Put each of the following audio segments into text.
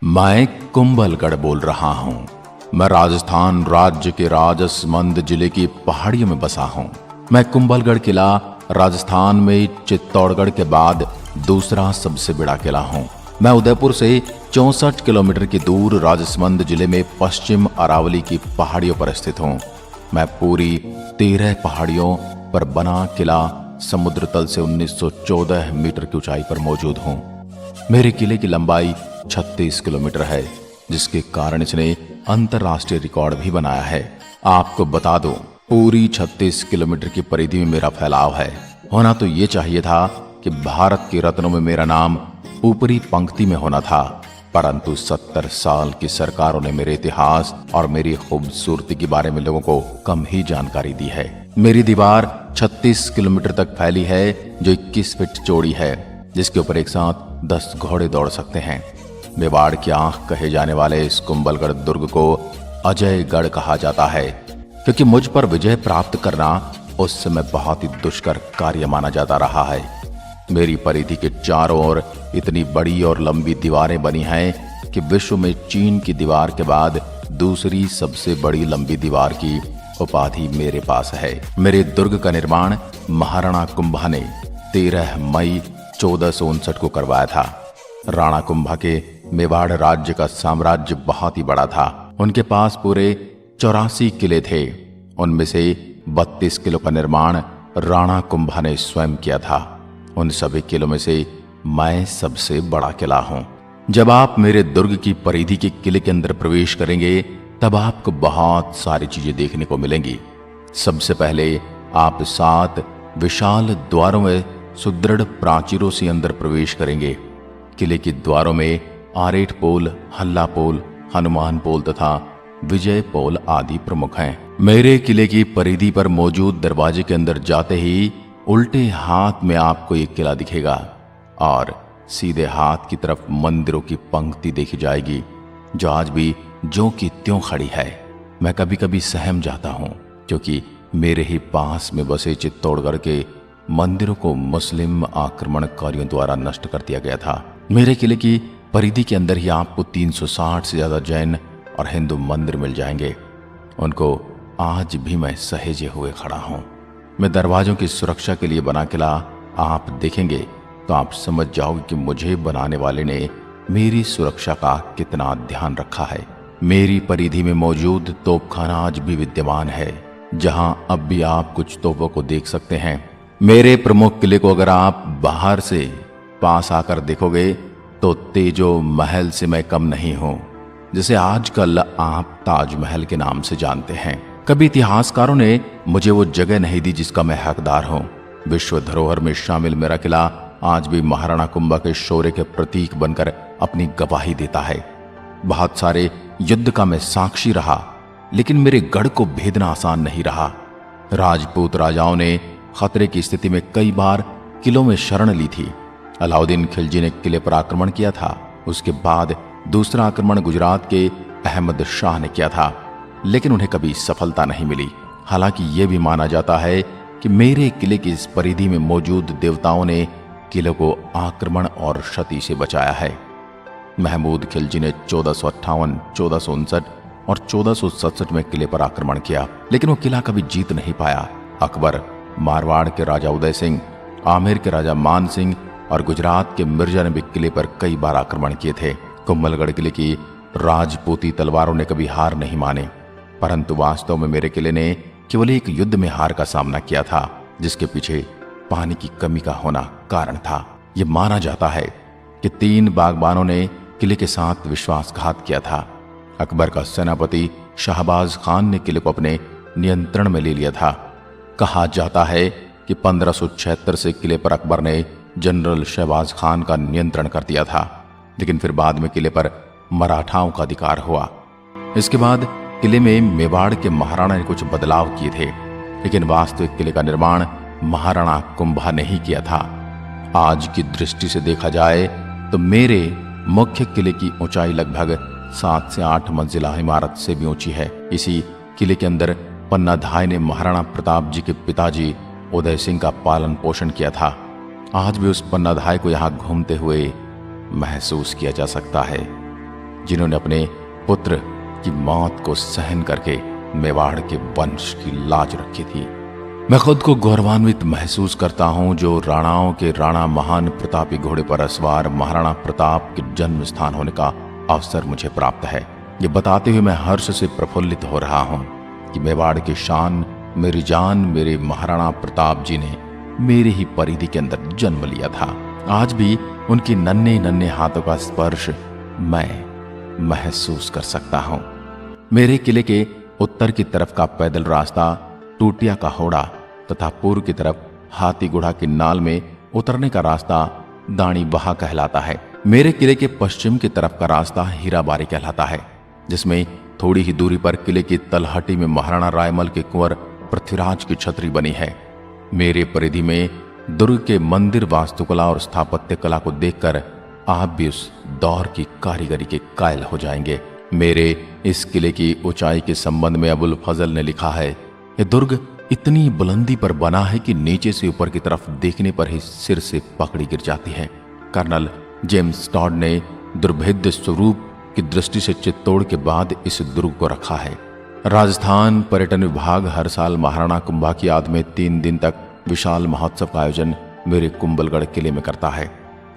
मैं कुंभलगढ़ बोल रहा हूँ। मैं राजस्थान राज्य के राजसमंद जिले की पहाड़ियों में बसा हूँ। मैं कुंभलगढ़ किला राजस्थान में चित्तौड़गढ़ के बाद दूसरा सबसे बड़ा किला हूँ। मैं उदयपुर से 64 किलोमीटर की दूर राजसमंद जिले में पश्चिम अरावली की पहाड़ियों पर स्थित हूँ। मैं पूरी 13 पहाड़ियों पर बना किला समुद्र तल से 1914 मीटर की ऊंचाई पर मौजूद हूँ। मेरे किले की लंबाई 36 किलोमीटर है, जिसके कारण इसने अंतरराष्ट्रीय रिकॉर्ड भी बनाया है। आपको बता दूं, पूरी 36 किलोमीटर की परिधि में मेरा फैलाव है। होना तो ये चाहिए था कि भारत के रत्नों में मेरा नाम ऊपरी पंक्ति में होना था, परंतु 70 साल की सरकारों ने मेरे इतिहास और मेरी खूबसूरती के बारे में लोगों को कम ही जानकारी दी है। मेरी दीवार 36 किलोमीटर तक फैली है, जो 21 फीट चौड़ी है, जिसके ऊपर एक साथ 10 घोड़े दौड़ सकते हैं। मेवाड़ की आंख कहे जाने वाले इस कुंभलगढ़ दुर्ग को अजयगढ़ कहा जाता है, क्योंकि मुझ पर विजय प्राप्त करना उस समय बहुत ही दुष्कर कार्य माना जाता रहा है। मेरी परिधि के चारों ओर इतनी बड़ी और लंबी दीवारें बनी हैं कि विश्व में चीन की दीवार के बाद दूसरी सबसे बड़ी लंबी दीवार की उपाधि मेरे पास है। मेरे दुर्ग का निर्माण महाराणा कुंभा ने 13 मई 1459 को करवाया था। राणा कुंभा के मेवाड़ राज्य का साम्राज्य बहुत ही बड़ा था। उनके पास पूरे 84 किले थे। उनमें से 32 किलों का निर्माण राणा कुंभा ने स्वयं किया था। उन सभी किलों में से मैं सबसे बड़ा किला हूं। जब आप मेरे दुर्ग की परिधि के किले के अंदर प्रवेश करेंगे, तब आपको बहुत सारी चीजें देखने को मिलेंगी। सबसे पहले आप 7 विशाल द्वारों में सुदृढ़ प्राचीरों से अंदर प्रवेश करेंगे। किले के द्वारों में आरेट पोल, हल्ला पोल, हनुमान पोल तथा विजय पोल आदि प्रमुख हैं। मेरे किले की परिधि पर मौजूद दरवाजे के अंदर जाते ही उल्टे हाथ में आपको एक किला दिखेगा और सीधे हाथ की तरफ मंदिरों की पंक्ति देखी जाएगी, जो आज भी ज्यों की त्यों खड़ी है। मैं कभी कभी सहम जाता हूँ, क्योंकि मेरे ही पास में बसे चित्तौड़गढ़ के मंदिरों को मुस्लिम आक्रमणकारियों द्वारा नष्ट कर दिया गया था। मेरे किले की परिधि के अंदर ही आपको 360 से ज्यादा जैन और हिंदू मंदिर मिल जाएंगे। उनको आज भी मैं सहेजे हुए खड़ा हूं। मैं दरवाजों की सुरक्षा के लिए बना किला आप देखेंगे तो आप समझ जाओगे कि मुझे बनाने वाले ने मेरी सुरक्षा का कितना ध्यान रखा है। मेरी परिधि में मौजूद तोपखाना आज भी विद्यमान है, जहां अब भी आप कुछ तोपों को देख सकते हैं। मेरे प्रमुख किले को अगर आप बाहर से पास आकर देखोगे तो तेजो महल से मैं कम नहीं हूं, जिसे आजकल आप ताजमहल के नाम से जानते हैं। कभी इतिहासकारों ने मुझे वो जगह नहीं दी जिसका मैं हकदार हूं। विश्व धरोहर में शामिल मेरा किला आज भी महाराणा कुंभा के शौर्य के प्रतीक बनकर अपनी गवाही देता है। बहुत सारे युद्ध का मैं साक्षी रहा, लेकिन मेरे गढ़ को भेदना आसान नहीं रहा। राजपूत राजाओं ने खतरे की स्थिति में कई बार किलों में शरण ली थी। अलाउद्दीन खिलजी ने किले पर आक्रमण किया था। उसके बाद दूसरा आक्रमण गुजरात के अहमद शाह ने किया था, लेकिन उन्हें कभी सफलता नहीं मिली। हालांकि यह भी माना जाता है कि मेरे किले की इस परिधि में मौजूद देवताओं ने किले को आक्रमण और क्षति से बचाया है। महमूद खिलजी ने 1458, 1459 और 1467 में किले पर आक्रमण किया, लेकिन वो किला कभी जीत नहीं पाया। अकबर, मारवाड़ के राजा उदय सिंह, आमेर के राजा मान सिंह और गुजरात के मिर्जा ने भी किले पर कई बार आक्रमण किए थे। कुंभलगढ़ किले की राजपूती तलवारों ने कभी हार नहीं माने, परंतु वास्तव में मेरे किले ने केवल एक युद्ध में हार का सामना किया था, जिसके पीछे पानी की कमी का होना कारण था। यह माना जाता है कि 3 बागबानों ने किले के साथ विश्वासघात किया था। अकबर का सेनापति शाहबाज खान ने किले को अपने नियंत्रण में ले लिया था। कहा जाता है कि 1576 से किले पर अकबर ने जनरल शहबाज खान का नियंत्रण कर दिया था, लेकिन फिर बाद में किले पर मराठाओं का अधिकार हुआ। इसके बाद किले में मेवाड़ के महाराणा ने कुछ बदलाव किए थे, लेकिन वास्तविक किले का निर्माण महाराणा कुंभा ने ही किया था। आज की दृष्टि से देखा जाए तो मेरे मुख्य किले की ऊंचाई लगभग 7 से 8 मंजिला इमारत से भी ऊंची है। इसी किले के अंदर पन्नाधाय ने महाराणा प्रताप जी के पिताजी उदय सिंह का पालन पोषण किया था। आज भी उस पन्नाधाय को यहाँ घूमते हुए महसूस किया जा सकता है। जिन्होंने अपने पुत्र की मौत को सहन करके मेवाड़ के वंश की लाज रखी थी। मैं खुद को गौरवान्वित महसूस करता हूं जो राणाओं के राणा महान प्रतापी घोड़े पर असवार महाराणा प्रताप के जन्म स्थान होने का अवसर मुझे प्राप्त है। ये बताते हुए मैं हर्ष से प्रफुल्लित हो रहा हूं कि मेवाड़ की शान, मेरी जान, मेरे महाराणा प्रताप जी ने मेरे ही परिधि के अंदर जन्म लिया था। आज भी उनकी नन्हे नन्हे हाथों का स्पर्श मैं महसूस कर सकता हूं। मेरे किले के उत्तर की तरफ का पैदल रास्ता टूटिया का होड़ा तथा पूर्व की तरफ हाथी गुढ़ा की नाल में उतरने का रास्ता दानी बहा कहलाता है। मेरे किले के पश्चिम की तरफ का रास्ता हीराबारी कहलाता है, जिसमें थोड़ी ही दूरी पर किले की तलहटी में महाराणा रायमल के कुंवर पृथ्वीराज की छतरी बनी है। मेरे परिधि में दुर्ग के मंदिर वास्तुकला और स्थापत्य कला को देखकर आप भी उस दौर की कारीगरी के कायल हो जाएंगे। मेरे इस किले की ऊंचाई के संबंध में अबुल फजल ने लिखा है, यह दुर्ग इतनी बुलंदी पर बना है कि नीचे से ऊपर की तरफ देखने पर ही सिर से पकड़ी गिर जाती है। कर्नल जेम्स टॉड ने दुर्भेद्य स्वरूप की दृष्टि से चित्तौड़ के बाद इस दुर्ग को रखा है। राजस्थान पर्यटन विभाग हर साल महाराणा कुंभा की याद में 3 दिन तक विशाल महोत्सव का आयोजन मेरे कुंभलगढ़ किले में करता है।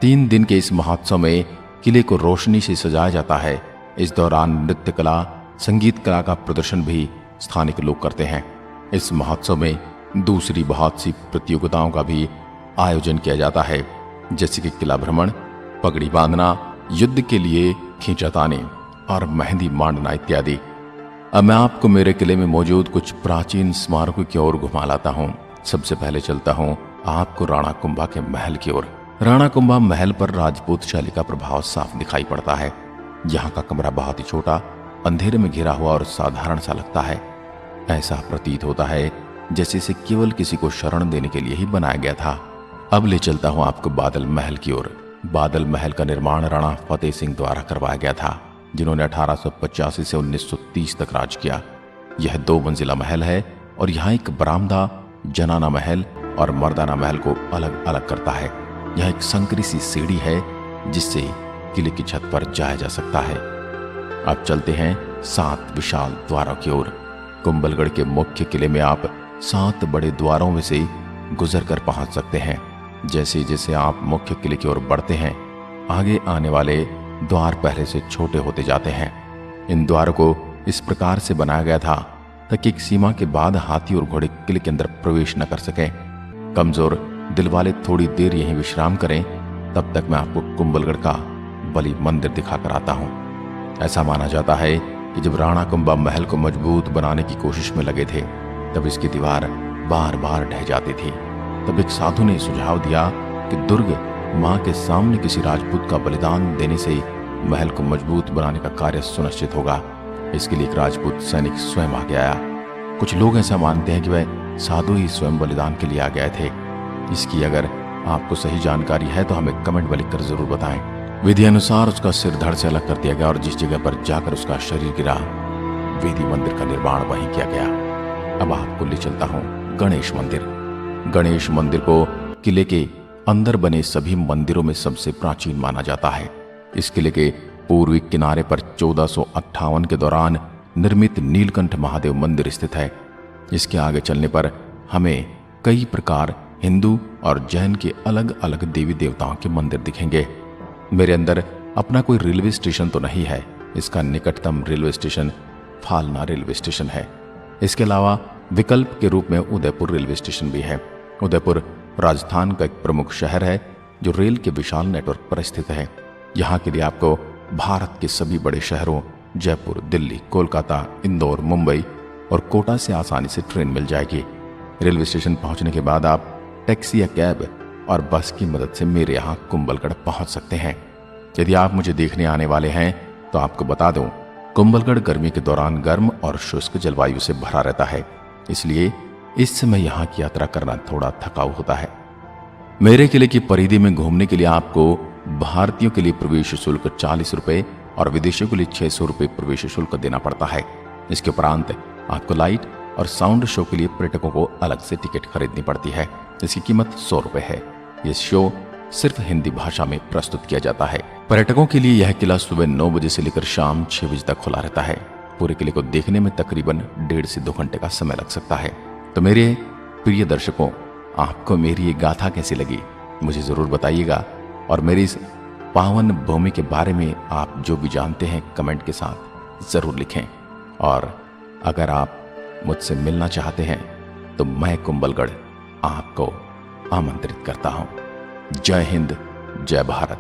3 दिन के इस महोत्सव में किले को रोशनी से सजाया जाता है। इस दौरान नृत्य कला, संगीत कला का प्रदर्शन भी स्थानिक लोग करते हैं। इस महोत्सव में दूसरी बहुत सी प्रतियोगिताओं का भी आयोजन किया जाता है, जैसे कि किला भ्रमण, पगड़ी बांधना, युद्ध के लिए खींचातानी और मेहंदी मांडना इत्यादि। अब मैं आपको मेरे किले में मौजूद कुछ प्राचीन स्मारकों की ओर घुमा लाता हूँ। सबसे पहले चलता हूँ आपको राणा कुंभा के महल की ओर। राणा कुंभा महल पर राजपूत शैली का प्रभाव साफ दिखाई पड़ता है। यहाँ का कमरा बहुत ही छोटा, अंधेरे में घिरा हुआ और साधारण सा लगता है। ऐसा प्रतीत होता है जैसे इसे केवल किसी को शरण देने के लिए ही बनाया गया था। अब ले चलता हूँ आपको बादल महल की ओर। बादल महल का निर्माण राणा फतेह सिंह द्वारा करवाया गया था, जिन्होंने 1885 से 1930 तक राज किया। यह 2 मंजिला महल है और यहाँ एक बरामदा जनाना महल और मर्दाना महल को अलग अलग करता है। यह एक संकरी सी सीढ़ी है जिससे किले की छत पर जाया जा सकता है। अब चलते हैं 7 विशाल द्वारों की ओर। कुंभलगढ़ के मुख्य किले में आप 7 बड़े द्वारों में से गुजर कर पहुंच सकते हैं। जैसे जैसे आप मुख्य किले की ओर बढ़ते हैं, आगे आने वाले द्वार पहले से छोटे होते जाते हैं। इन द्वारों को इस प्रकार से बनाया गया था ताकि एक सीमा के बाद हाथी और घोड़े किले के अंदर प्रवेश न कर सकें। कमजोर दिल वाले थोड़ी देर यहीं विश्राम करें, तब तक मैं आपको कुंभलगढ़ का बलि मंदिर दिखाकर आता हूँ। ऐसा माना जाता है कि जब राणा कुंभा महल को मजबूत बनाने की कोशिश में लगे थे, तब इसकी दीवार बार बार ढह जाती थी। तब एक साधु ने सुझाव दिया कि दुर्ग मां के सामने किसी राजपूत का बलिदान देने से महल को मजबूत बनाने का कार्य सुनिश्चित होगा। इसके लिए एक राजपूत सैनिक स्वयं आगे आया। कुछ लोग ऐसा मानते हैं कि वह साधु ही स्वयं बलिदान के लिए आ गए थे। इसकी अगर आपको सही जानकारी है तो हमें कमेंट में लिखकर जरूर बताएं। विधि अनुसार उसका सिर धड़ से अलग कर दिया गया और जिस जगह पर जाकर उसका शरीर गिरा, वेदी मंदिर का निर्माण वहीं किया गया। अब आपको ले चलता हूँ गणेश मंदिर। गणेश मंदिर को किले के अंदर बने सभी मंदिरों में सबसे प्राचीन माना जाता है। इस किले के पूर्वी किनारे पर 1458 के दौरान निर्मित नीलकंठ महादेव मंदिर स्थित है। इसके आगे चलने पर हमें कई प्रकार हिंदू और जैन के अलग अलग देवी देवताओं के मंदिर दिखेंगे। मेरे अंदर अपना कोई रेलवे स्टेशन तो नहीं है। इसका निकटतम railway station Falna railway station है। इसके अलावा विकल्प के रूप में उदयपुर रेलवे स्टेशन भी है। उदयपुर राजस्थान का एक प्रमुख शहर है जो रेल के विशाल नेटवर्क पर स्थित है। यहाँ के लिए आपको भारत के सभी बड़े शहरों जयपुर, दिल्ली, कोलकाता, इंदौर, मुंबई और कोटा से आसानी से ट्रेन मिल जाएगी। रेलवे स्टेशन पहुंचने के बाद आप टैक्सी या कैब और बस की मदद से मेरे यहाँ कुंभलगढ़ पहुंच सकते हैं। यदि आप मुझे देखने आने वाले हैं तो आपको बता दूं, कुंभलगढ़ गर्मी के दौरान गर्म और शुष्क जलवायु से भरा रहता है, इसलिए इस समय यहाँ की यात्रा करना थोड़ा थकाऊ होता है। मेरे किले की परिधि में घूमने के लिए आपको भारतीयों के लिए प्रवेश शुल्क 40 रुपये और विदेशियों के लिए 600 रुपये प्रवेश शुल्क देना पड़ता है। इसके उपरांत आपको लाइट और साउंड शो के लिए पर्यटकों को अलग से टिकट खरीदनी पड़ती है। इसकी कीमत 100 रुपये है। ये शो सिर्फ हिंदी भाषा में प्रस्तुत किया जाता है। पर्यटकों के लिए यह किला सुबह 9 बजे से लेकर शाम 6 बजे तक खुला रहता है। पूरे किले को देखने में तकरीबन 1.5 से 2 घंटे का समय लग सकता है। तो मेरे प्रिय दर्शकों, आपको मेरी ये गाथा कैसी लगी मुझे जरूर बताइएगा, और मेरी इस पावन भूमि के बारे में आप जो भी जानते हैं कमेंट के साथ जरूर लिखें। और अगर आप मुझसे मिलना चाहते हैं तो मैं कुंभलगढ़ आपको आमंत्रित करता हूं। जय हिंद, जय भारत।